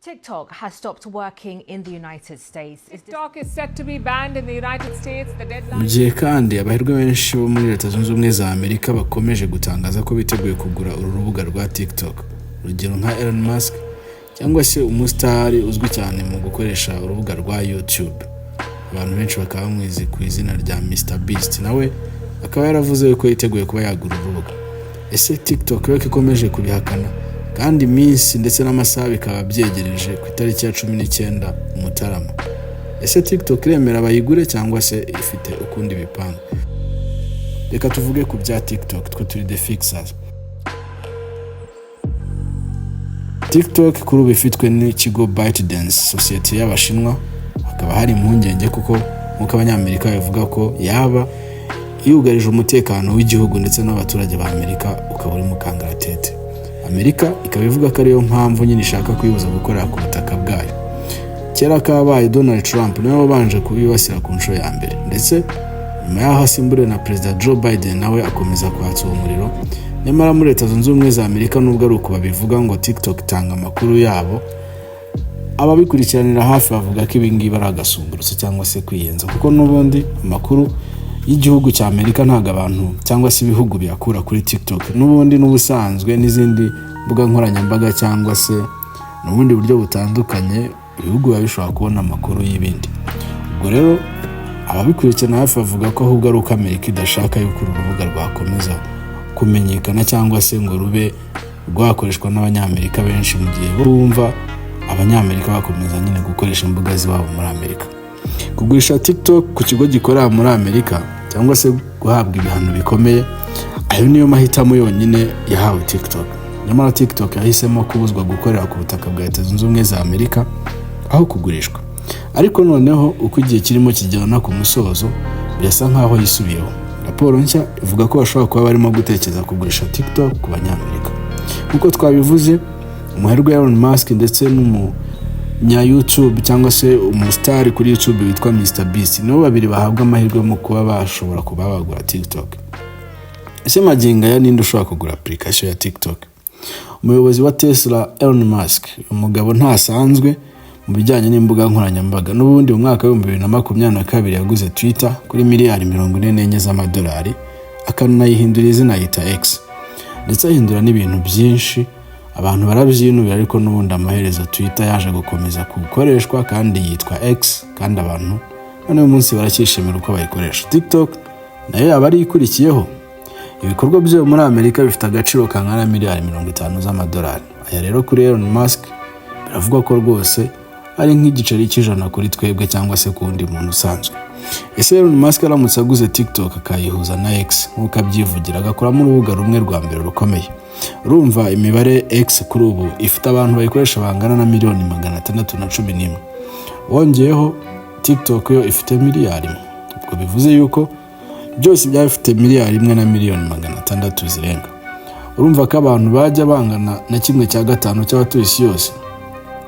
TikTok has stopped working in the United States. TikTok is set to be banned in the United States. The deadline. Mu gihe kandi abaherwe benshi bo muri Leta Zunze Ubumwe za Amerika bakomeje gutangaza ko biteguye kugura uru rubuga rwa TikTok. Urugero nka Elon Musk cyangwa se umusitari uzwi cyane mu gukoresha urubuga rwa YouTube. Abantu benshi bakaba bamwizi ku izina rya Mr Beast, nawe akaba yaravuze ko yiteguye kuba yagura urubuga. Ese TikTok yo ikomeje kubihakana kandi iminsi ndetse n'amasaha bikaba byegereje ku itariki ya 19 Mutarama. Ese TikTok iremera abayigure cyangwa se ifite ukundi bipanga? Reka tuvuge ku bya TikTok, twe turi The Fixers. TikTok kuri ubu ifitwe n'ikigo ByteDance, sosiyete y'Abashinwa. Hakaba hari impungenge kuko nk'uko Abanyamerika bavuga ko yaba yugarije umutekano w'igihugu ndetse n'abaturage ba Amerika ukaba uri mu kangaratete. Amerika ikaba ivuga ko ariyo mpamvu nyine ishaka kwibuza gukorera ku butaka bwayo. Kera kabaye Donald Trump niwe wabanje kubibasira ku nshuro ya mbere, ndetse nyuma yaho asimburiwe na President Joe Biden nawe akomeza kwatsa umuriro. Nyamara muri Leta Zunze Ubumwe za Amerika nubwo ari uko babivuga ngo TikTok itanga amakuru yabo, ababikurikiranira hafi bavuga ko ibingibi ari agasumburutso cyangwa se kwiyenza, kuko n'ubundi amakuru y'igihugu cya Amerika ntago abantu cyangwa se ibihugu biyakura kuri TikTok. N'ubundi n'ubusanzwe n'izindi mbuga nkoranyambaga cyangwa se n'ubundi buryo butandukanye ibihugu babishobora kubona amakuru y'ibindi. Ubwo rero ababikurikirana hafi bavuga ko ahubwo ari uko Amerika idashaka yuko urubuga rwakomeza kumenyekana cyangwa se ngo rube rwakoreshwa n'Abanyamerika benshi, mu gihe bumva Abanyamerika bakomeza nyine gukoresha imbuga z'iwabo muri Amerika. Kugurisha TikTok ku kigo gikorera muri Amerika cyangwa se guhabwa ibihano bikomeye, ayo niyo mahitamo yonyine yahawe TikTok. Nyamara TikTok yahisemo kubuzwa gukorera ku butaka bwa Leta Zunze Ubumwe za Amerika aho kugurishwa. Ariko noneho uko igihe kirimo kigana ku musozo, birasa nkaho yisubiyeho. Raporo nshya ivuga ko bashobora kuba barimo gutekereza kugurisha TikTok ku Banyamerika. Nkuko twabivuze, umuherwe Elon Musk ndetse n'umunya YouTube cyangwa se umustar kuri YouTube witwa Mr Beast nibo babiri bahabwa amahirwe mu kuba bashobora kuba bagura TikTok. Ese maginga ya ninde ushobora kugura application ya TikTok? Umuyobozi wa Tesla Elon Musk, umugabo ntasanzwe mu bijyanye n'imbuga nkoranyambaga. N'ubundi mu mwaka wa 2022 yaguze Twitter kuri miliyari 44 z'amadolari, akanayihindura izina yita X, ndetse ahindura n'ibintu byinshi. Abantu barabyinubira, ariko n'ubundi amaherezo Twitter yaje gukomeza gukoreshwa kandi yitwa X, kandi abantu none uyu munsi baracyishimira uko bayikoresha. TikTok nayo yaba ari ikurikiyeho. Ibikorwa byo muri Amerika bifite agaciro kangana miliyari 50 z'amadolari. Aya rero kuri Elon Musk biravuga ko rwose ari nk'igiceri cy'ijana kuri twebwe cyangwa se ku wundi muntu usanzwe. Ese Elon Musk aramutse aguze TikTok akayihuza na X nk'uko abyivugira, agakoramo urubuga rumwe rwa mbere rukomeye, urumva imibare X kuri ubu ifite abantu bayikoresha bangana na miliyoni 611. Wongeyeho TikTok yo ifite miliyari 1. Ubwo bivuze yuko byose byafite miliyari 1 na miliyoni 600 zirenga. Urumva ko abantu bajya bangana na 1/5 cy'abatuye isi yose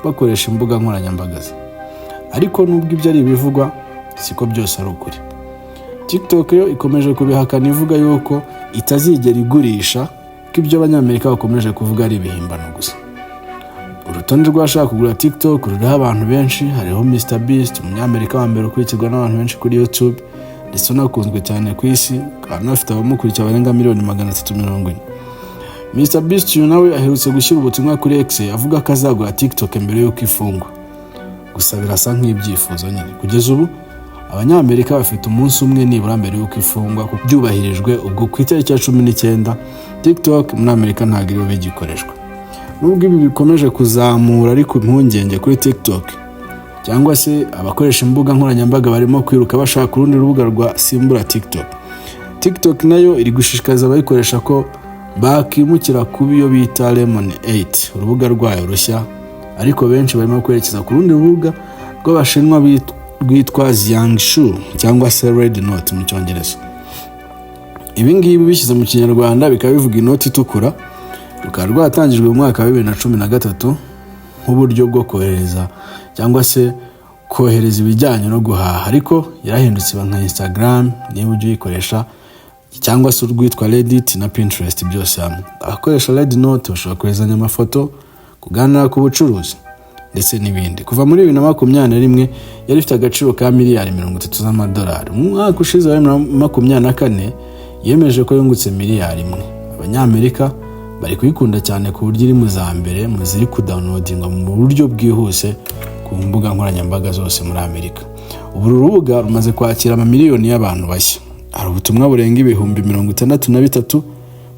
bakoresha imbuga nkoranyambaga. Ariko nubwo ibyo ari ibivugwa, siko byose ari ukuri. TikTok yo ikomeje kubihakana, ivuga yuko itazigera igurisha, ko ibyo Abanyamerika bakomeje kuvuga ari ibihimbano gusa. Urutonde rw'abashaka kugura TikTok ruriho abantu benshi. Hariho Mr Beast, umunyamerika wa mbere ukurikirwa n'abantu benshi kuri YouTube, ndetse unakunzwe cyane ku isi, kandi afite abamukurikira barenga miliyoni 340. Mr Beast nawe aherutse gushyira ubutumwa kuri X avuga ko azagura TikTok mbere y'uko ifungwa. Gusa birasa nk'ibyifuzo nyine. Kugeza ubu Abanyamerika bafite umunsi umwe nibura mbere y'uko ifungwa, kubyubahirijwe. Ubwo ku itariki ya 19 TikTok muri Amerika ntabwo iriho bigikoreshwa. Nubwo ibi bikomeje kuzamura ariko impungenge kuri TikTok cyangwa se abakoresha imbuga nkoranyambaga barimo kwiruka bashaka urundi rubuga rwa simbura TikTok. TikTok nayo iri gushishikariza abayikoresha ko bakimukira kuba iyo bita Lemon 8, urubuga rwayo rushya, ariko benshi barimo kwerekeza ku rundi rubuga rw'Abashinwa rwitwa Jiangsu cyangwa se Red Note mu Cyongereza. Ibi ngibi bishyize mu Kinyarwanda bikaba bivuga inoti itukura. Rukaba rwatangijwe mu mwaka wa 2013 nk'uburyo bwo kohereza cyangwa se kohereza ibijyanye no guhaha, ariko yarahindutse nka Instagram niba ujye uyikoresha, cyangwa se urwitwa Reddit na Pinterest byose hamwe. Abakoresha Red Note bashobora koherezanya amafoto, kuganira ku bucuruzi, ndetse n'ibindi. Kuva muri 2021 yari ifite agaciro ka miliyari 30 z'amadolari. Mu mwaka ushize wa 2024 yemeje ko yungutse miliyari 1. Abanyamerika bari kuyikunda cyane ku buryo iri mu za mbere mu ziri kudownloadingwa mu buryo bwihuse ku mbuga nkoranyambaga zose muri Amerika. Ubu rubuga rumaze kwakira amamiliyoni y'abantu bashya. Hari ubutumwa burenga ibihumbi 63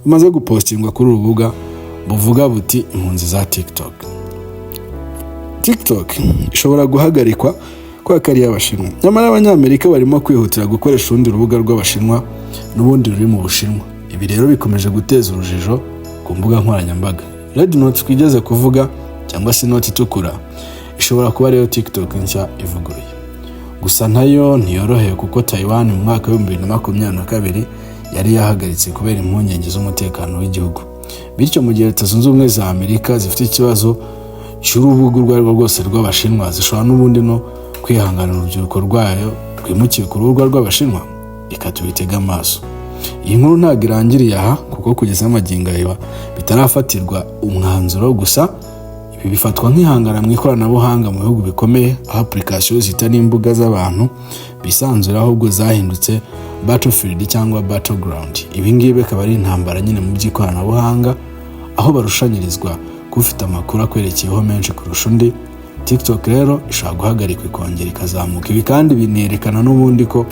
bumaze gupostingwa kuri urubuga buvuga buti impunzi za TikTok. TikTok ishobora guhagarikwa kwa kari y'Abashinwa. Nyamara Abanyamerika barimo kwihutira gukoresha urundi rubuga rw'Abashinwa n'ubundi ruri mu Bushinwa. Ibi rero bikomeje guteza urujijo ku mbuga nkoranyambaga. Red Note twigeze kuvuga cyangwa se note itukura ishobora kuba rero TikTok nshya ivuguruye. Gusa nayo ntiyoroheye kuko Taiwan mu mwaka wa 2022 yari yahagaritse kubera impungenge z'umutekano w'igihugu. Bityo mu gihe Leta Zunze Ubumwe za Amerika zifite ikibazo cy'urubuga urwo rwose rw'Abashinwa, zishobora n'ubundi no kwihangana urubyiruko rwayo rwimukiye ku rubuga rw'Abashinwa. Reka tubitege amaso. Iyi nkuru ntabwo irangiriye aha kuko kugeza amagingo aya bitarafatirwa umwanzuro. Gusa ibi bifatwa nk'ihangana mu ikoranabuhanga mu bihugu bikomeye, aho application zitari imbuga z'abantu bisanzura ahubwo zahindutse battlefield cyangwa battleground. Ibi ngibi akaba ari intambara nyine mu by'ikoranabuhanga, aho barushanyirizwa kufite amakuru akwerekeyeho menshi kurusha undi. TikTok rero ishobora guhagarikwa ikongera ikazamuka. Ibi kandi binerekana n'ubundi ko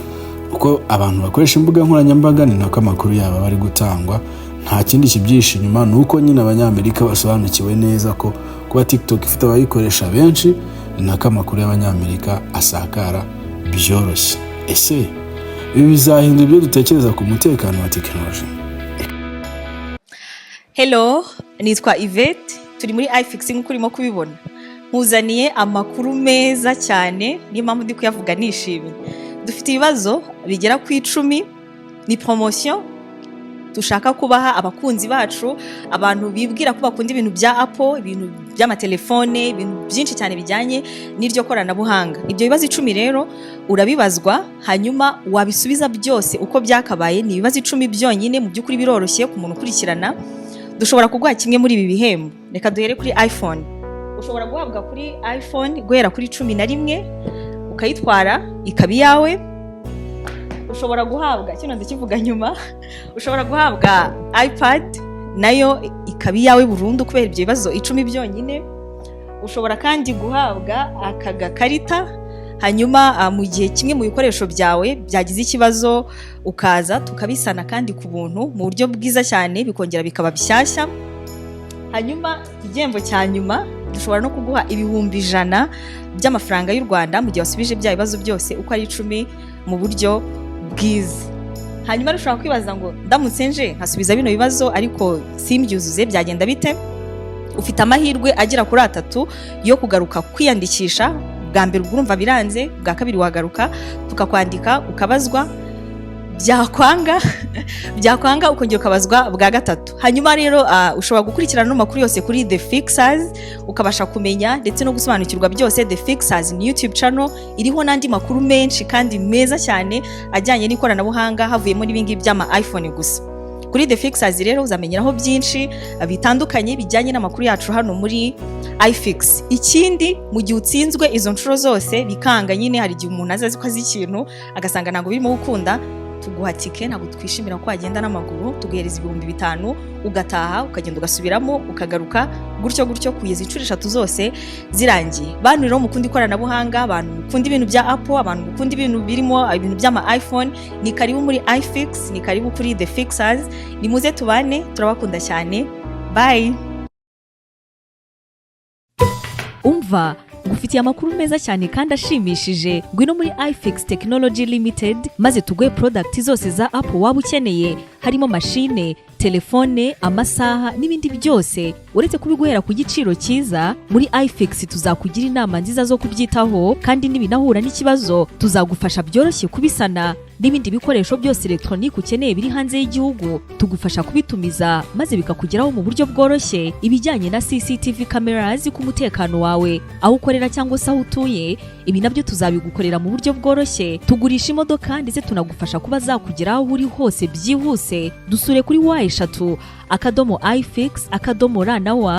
uko abantu bakoresha imbuga nkoranyambaga ni nako amakuru yabo bari gutangwa. Nta kindi kibyihishe inyuma, nuko nyine Abanyamerika basobanukiwe neza ko kuba TikTok ifite abayikoresha benshi ni nako amakuru y'Abanyamerika asakara byoroshye. Ese ibi bizahindura ibyo dutekereza ku mutekano wa tekinoloji? Hello, nitwa Yvette, turi muri iFix nk'uko urimo kubibona. Nkuzaniye amakuru meza cyane, niyo mpamvu ndi kuyavuga nishimye. Dufite ibibazo bigera ku 10, ni promotion dushaka kubaha abakunzi bacu, abantu bibwira ko bakunda ibintu bya Apple, ibintu by'amatelefone, ibintu byinshi cyane bijyanye n'iryo koranabuhanga. Ibyo bibazo 10 rero urabibazwa, hanyuma wabisubiza byose uko byakabaye. Ni ibibazo 10 byonyine, mu by'ukuri biroroshye ku muntu ukurikirana. Dushobora kuguha kimwe muri ibi bihembo. Reka duhere kuri iPhone. Ushobora guhabwa kuri iPhone guhera kuri 11 ukayitwara ikaba iyawe. Ushobora guhabwa, kino ndakivuga nyuma, ushobora guhabwa iPad nayo ikaba iyawe burundu kubera ibyo bibazo 10 byonyine. Ushobora kandi guhabwa aka gakarita, hanyuma mu gihe kimwe mu bikoresho byawe byagize ikibazo ukaza tukabisana kandi ku buntu mu buryo bwiza cyane, bikongera bikaba bishyashya. Hanyuma igihembo cya nyuma dushobora no kuguha ibihumbi 100 by'amafaranga y'u Rwanda mu gihe wasubije bya bibazo byose uko ari 10 mu buryo bwiza. Hanyuma ushobora kwibaza ngo ndamutse nje nkasubiza bino bibazo ariko simbyuzuze byagenda bite? Ufite amahirwe agera kuri 3 yo kugaruka kwiyandikisha. Bwa mbere urumva biranze, bwa kabiri wagaruka tukakwandika ukabazwa, byakwanga ukongera ukabazwa bwa gatatu. Hanyuma rero ushobora gukurikirana amakuru yose kuri The Fixers ukabasha kumenya ndetse no gusobanukirwa byose. The Fixers ni YouTube channel iriho n'andi makuru menshi kandi meza cyane ajyanye n'ikoranabuhanga, havuyemo n'ibingibi by'ama iPhone gusa. Kuri The Fixers rero uzamenyeraho byinshi bitandukanye bijyanye n'amakuru yacu hano muri iFix. Ikindi, mu gihe utsinzwe izo nshuro zose bikanga nyine, hari igihe umuntu azazi ko azi ikintu agasanga ntabwo birimo gukunda, tuguha tike, ntabwo twishimira ko wagenda n'amaguru, tuguhereza 5,000 ugataha ukagenda ugasubiramo ukagaruka gutyo kugeza inshuro 3 zose zirangiye. Bantu rero mukunda ikoranabuhanga, abantu mukunda ibintu bya Apple, abantu mukunda ibintu birimo ibintu by'ama iPhone, ni karibu muri iFix, ni karibu kuri The Fixers. Ni muze tubane, turabakunda cyane. Bye. Umva, gufitiye amakuru meza cyane kandi ashimishije. Ngwino muri iFix Technology Limited maze tuguhe product zose za Apple waba ukeneye, harimo machine, telefone, amasaha n'ibindi byose. Uretse kubiguhera ku giciro cyiza, muri iFix tuzakugira inama nziza zo kubyitaho, kandi nibinahura n'ikibazo tuzagufasha byoroshye kubisana. N'ibindi bikoresho byose electronic ukeneye biri hanze y'igihugu tugufasha kubitumiza maze bikakugeraho mu buryo bworoshye. Ibijyanye na CCTV cameras ku mutekano wawe, aho ukorera cyangwa se aho utuye, ibi nabyo tuzabigukorera mu buryo bworoshye. Tugurisha imodoka ndetse tunagufasha kuba zakugeraho uri hose byihuse. Dusure kuri wa eshatu /iFix/ra na wa